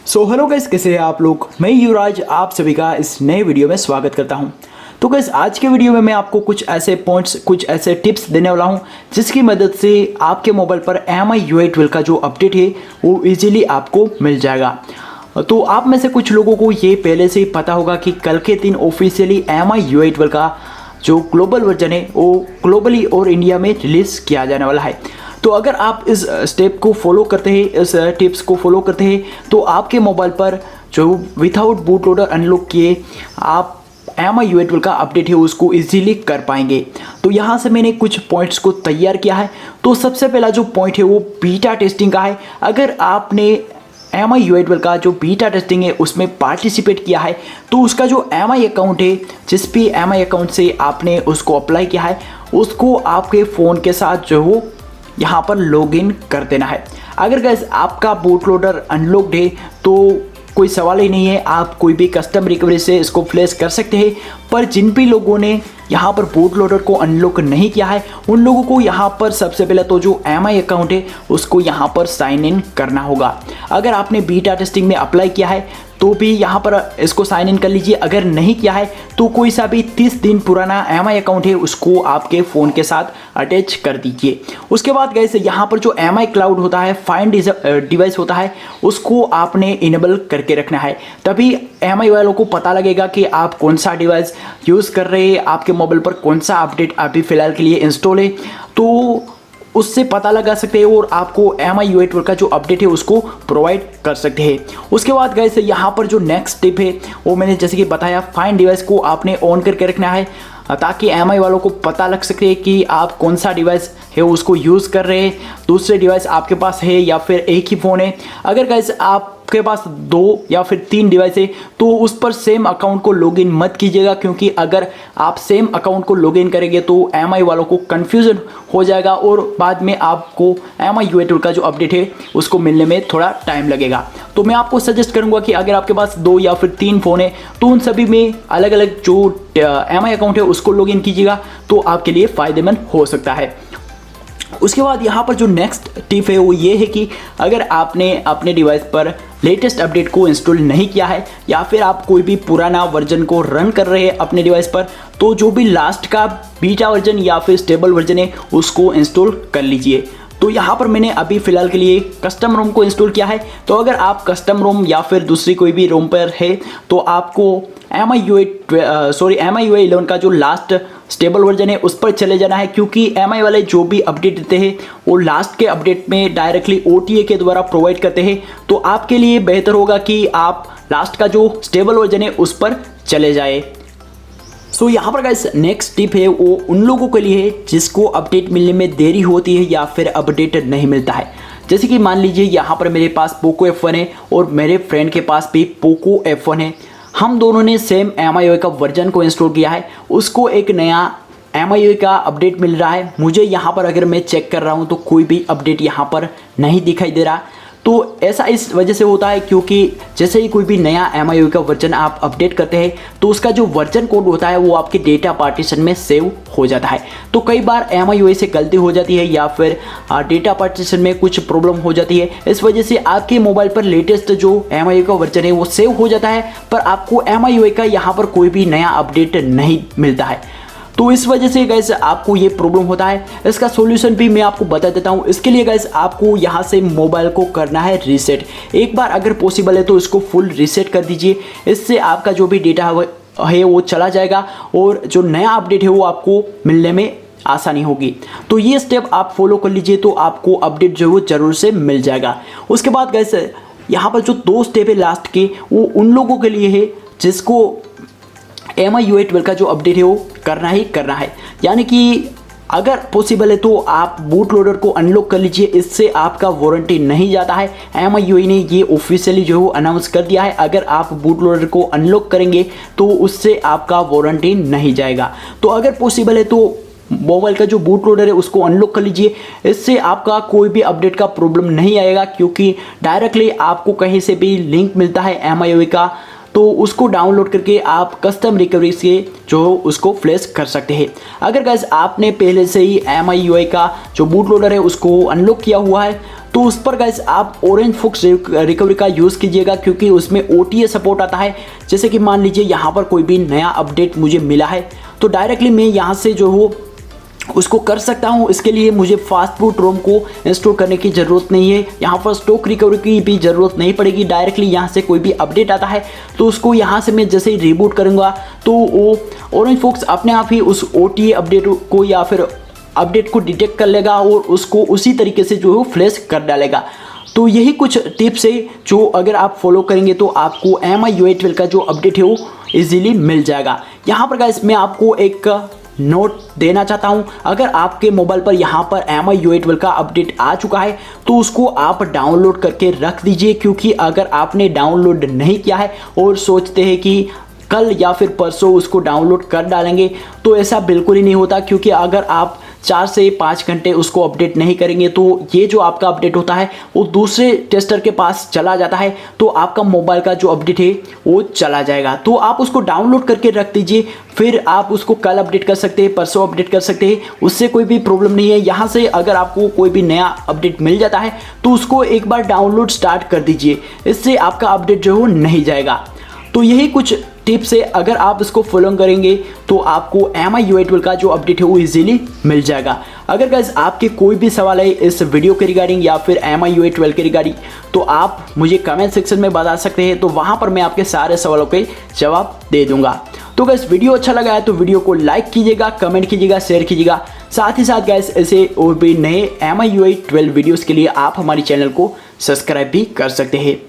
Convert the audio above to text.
Hello guys, कैसे हैं आप लोग। मैं युवराज आप सभी का इस नए वीडियो में स्वागत करता हूं। तो गाइस, आज के वीडियो में मैं आपको कुछ ऐसे पॉइंट्स, कुछ ऐसे टिप्स देने वाला हूं जिसकी मदद से आपके मोबाइल पर MI UI 12 का जो अपडेट है वो इजीली आपको मिल जाएगा। तो आप में से कुछ लोगों को ये पहले से ही पता होगा कि कल के दिन ऑफिशियली MI UI 12 का जो ग्लोबल वर्जन है वो ग्लोबली और इंडिया में रिलीज़ किया जाने वाला है। तो अगर आप इस स्टेप को फॉलो करते हैं, इस टिप्स को फॉलो करते हैं, तो आपके मोबाइल पर जो विदाउट बूट लोडर अनलॉक किए आप MI UI 12 का अपडेट है उसको इजीली कर पाएंगे। तो यहाँ से मैंने कुछ पॉइंट्स को तैयार किया है। तो सबसे पहला जो पॉइंट है वो बीटा टेस्टिंग का है। अगर आपने MI UI 12 का जो बीटा टेस्टिंग है उसमें पार्टिसिपेट किया है तो उसका जो MI अकाउंट है, जिस भी MI अकाउंट से आपने उसको अप्लाई किया है, उसको आपके फ़ोन के साथ जो हो यहाँ पर लॉगिन कर देना है। अगर गैस आपका बूट लोडर अनलॉक्ड है तो कोई सवाल ही नहीं है, आप कोई भी कस्टम रिकवरी से इसको फ्लैश कर सकते हैं। पर जिन भी लोगों ने यहाँ पर बूट लोडर को अनलॉक नहीं किया है उन लोगों को यहाँ पर सबसे पहले तो जो MI अकाउंट है उसको यहाँ पर साइन इन करना होगा। अगर आपने बीटा टेस्टिंग में अप्लाई किया है तो भी यहाँ पर इसको साइन इन कर लीजिए। अगर नहीं किया है तो कोई सा भी 30 दिन पुराना MI अकाउंट है उसको आपके फ़ोन के साथ अटैच कर दीजिए। उसके बाद गैस यहाँ पर जो MI क्लाउड होता है, फाइंड डिवाइस होता है, उसको आपने इनेबल करके रखना है। तभी MI वालों को पता लगेगा कि आप कौन सा डिवाइस यूज़ कर रहे हैं, आपके मोबाइल पर कौन सा अपडेट अभी फ़िलहाल के लिए इंस्टॉल है, तो उससे पता लगा सकते हैं और आपको MI UI 12 का जो अपडेट है उसको प्रोवाइड कर सकते हैं। उसके बाद गाइस यहाँ पर जो नेक्स्ट टिप है वो मैंने जैसे कि बताया, फाइंड डिवाइस को आपने ऑन करके रखना है ताकि MI वालों को पता लग सके कि आप कौन सा डिवाइस है उसको यूज़ कर रहे हैं, दूसरे डिवाइस आपके पास है या फिर एक ही फ़ोन है। अगर गाइस आपके पास 2 या फिर 3 डिवाइस है तो उस पर सेम अकाउंट को लॉगिन मत कीजिएगा, क्योंकि अगर आप सेम अकाउंट को लॉगिन करेंगे तो MI वालों को कन्फ्यूज़न हो जाएगा और बाद में आपको MI UI 12 का जो अपडेट है उसको मिलने में थोड़ा टाइम लगेगा। तो मैं आपको सजेस्ट करूंगा कि अगर आपके पास 2 या फिर 3 फ़ोन है तो उन सभी में अलग अलग जो MI अकाउंट है उसको लॉगिन कीजिएगा, तो आपके लिए फ़ायदेमंद हो सकता है। उसके बाद यहाँ पर जो नेक्स्ट टिप है वो ये है कि अगर आपने अपने डिवाइस पर लेटेस्ट अपडेट को इंस्टॉल नहीं किया है या फिर आप कोई भी पुराना वर्जन को रन कर रहे हैं अपने डिवाइस पर, तो जो भी लास्ट का बीटा वर्जन या फिर स्टेबल वर्जन है उसको इंस्टॉल कर लीजिए। तो यहाँ पर मैंने अभी फ़िलहाल के लिए कस्टम रोम को इंस्टॉल किया है। तो अगर आप कस्टम रोम या फिर दूसरी कोई भी रोम पर है तो आपको MI UI 11 का जो लास्ट स्टेबल वर्जन है उस पर चले जाना है, क्योंकि MI वाले जो भी अपडेट देते हैं वो लास्ट के अपडेट में डायरेक्टली OTA के द्वारा प्रोवाइड करते हैं। तो आपके लिए बेहतर होगा कि आप लास्ट का जो स्टेबल वर्जन है उस पर चले जाए। सो यहाँ पर गाइस नेक्स्ट टिप है वो उन लोगों के लिए है जिसको अपडेट मिलने में देरी होती है या फिर अपडेट नहीं मिलता है। जैसे कि मान लीजिए यहाँ पर मेरे पास पोको F1 है और मेरे फ्रेंड के पास भी पोको F1 है। हम दोनों ने सेम MI UI का वर्जन को इंस्टॉल किया है, उसको एक नया MI UI का अपडेट मिल रहा है। मुझे यहाँ पर अगर मैं चेक कर रहा हूँ तो कोई भी अपडेट यहाँ पर नहीं दिखाई दे रहा। तो ऐसा इस वजह से होता है क्योंकि जैसे ही कोई भी नया MI UI का वर्जन आप अपडेट करते हैं तो उसका जो वर्जन कोड होता है वो आपके डेटा पार्टीशन में सेव हो जाता है। तो कई बार MI UI से गलती हो जाती है या फिर डेटा पार्टीशन में कुछ प्रॉब्लम हो जाती है। इस वजह से आपके मोबाइल पर लेटेस्ट जो MI UI का वर्जन है वो सेव हो जाता है, पर आपको MI UI का यहाँ पर कोई भी नया अपडेट नहीं मिलता है। तो इस वजह से गाइस आपको ये प्रॉब्लम होता है। इसका सॉल्यूशन भी मैं आपको बता देता हूँ। इसके लिए गाइस आपको यहाँ से मोबाइल को करना है रीसेट। एक बार अगर पॉसिबल है तो इसको फुल रीसेट कर दीजिए। इससे आपका जो भी डेटा है वो चला जाएगा और जो नया अपडेट है वो आपको मिलने में आसानी होगी। तो ये स्टेप आप फॉलो कर लीजिए तो आपको अपडेट जो है वो ज़रूर से मिल जाएगा। उसके बाद गाइस यहाँ पर जो 2 स्टेप है लास्ट के वो उन लोगों के लिए है जिसको MI UI 12 का जो अपडेट है वो करना ही करना है। यानी कि अगर पॉसिबल है तो आप बूट लोडर को अनलॉक कर लीजिए, इससे आपका वारंटी नहीं जाता है। MI UI ने ये ऑफिशियली जो है वो अनाउंस कर दिया है, अगर आप बूट लोडर को अनलॉक करेंगे तो उससे आपका वारंटी नहीं जाएगा। तो अगर पॉसिबल है तो मोबाइल का जो बूट लोडर है उसको अनलॉक कर लीजिए, इससे आपका कोई भी अपडेट का प्रॉब्लम नहीं आएगा, क्योंकि डायरेक्टली आपको कहीं से भी लिंक मिलता है MI UI का, तो उसको डाउनलोड करके आप कस्टम रिकवरी से जो उसको फ्लैश कर सकते हैं। अगर गाइस आपने पहले से ही MI UI का जो बूट लोडर है उसको अनलॉक किया हुआ है तो उस पर गाइस आप ऑरेंज फॉक्स रिकवरी का यूज़ कीजिएगा, क्योंकि उसमें OTA सपोर्ट आता है। जैसे कि मान लीजिए यहाँ पर कोई भी नया अपडेट मुझे मिला है तो डायरेक्टली मैं यहाँ से जो हो उसको कर सकता हूँ। इसके लिए मुझे फास्टबूट रोम को इंस्टॉल करने की ज़रूरत नहीं है, यहाँ पर स्टॉक रिकवरी की भी ज़रूरत नहीं पड़ेगी। डायरेक्टली यहाँ से कोई भी अपडेट आता है तो उसको यहाँ से मैं जैसे ही रिबूट करूँगा तो वो ऑरेंज फॉक्स अपने आप ही उस OTA अपडेट को या फिर अपडेट को डिटेक्ट कर लेगा और उसको उसी तरीके से जो है फ्लैश कर डालेगा। तो यही कुछ टिप्स है जो अगर आप फॉलो करेंगे तो आपको MI UI 12 का जो अपडेट है वो इजीली मिल जाएगा। यहाँ पर गाइस मैं आपको एक नोट देना चाहता हूँ, अगर आपके मोबाइल पर यहाँ पर MI UI 12 का अपडेट आ चुका है तो उसको आप डाउनलोड करके रख दीजिए, क्योंकि अगर आपने डाउनलोड नहीं किया है और सोचते हैं कि कल या फिर परसों उसको डाउनलोड कर डालेंगे तो ऐसा बिल्कुल ही नहीं होता। क्योंकि अगर आप 4 से 5 घंटे उसको अपडेट नहीं करेंगे तो ये जो आपका अपडेट होता है वो दूसरे टेस्टर के पास चला जाता है, तो आपका मोबाइल का जो अपडेट है वो चला जाएगा। तो आप उसको डाउनलोड करके रख दीजिए, फिर आप उसको कल अपडेट कर सकते हैं, परसों अपडेट कर सकते हैं, उससे कोई भी प्रॉब्लम नहीं है। यहाँ से अगर आपको कोई भी नया अपडेट मिल जाता है तो उसको एक बार डाउनलोड स्टार्ट कर दीजिए, इससे आपका अपडेट जो है नहीं जाएगा। तो यही कुछ टिप्स है, अगर आप इसको फॉलो करेंगे तो आपको MI UI 12 का जो अपडेट है वो इजीली मिल जाएगा। अगर गाइस आपके कोई भी सवाल है इस वीडियो के रिगार्डिंग या फिर MI UI 12 के रिगार्डिंग तो आप मुझे कमेंट सेक्शन में बता सकते हैं, तो वहाँ पर मैं आपके सारे सवालों के जवाब दे दूंगा। तो गाइस वीडियो अच्छा लगा है तो वीडियो को लाइक कीजिएगा, कमेंट कीजिएगा, शेयर कीजिएगा। साथ ही साथ गाइस ऐसे और भी नए MI UI 12 वीडियोज़ के लिए आप हमारे चैनल को सब्सक्राइब भी कर सकते हैं।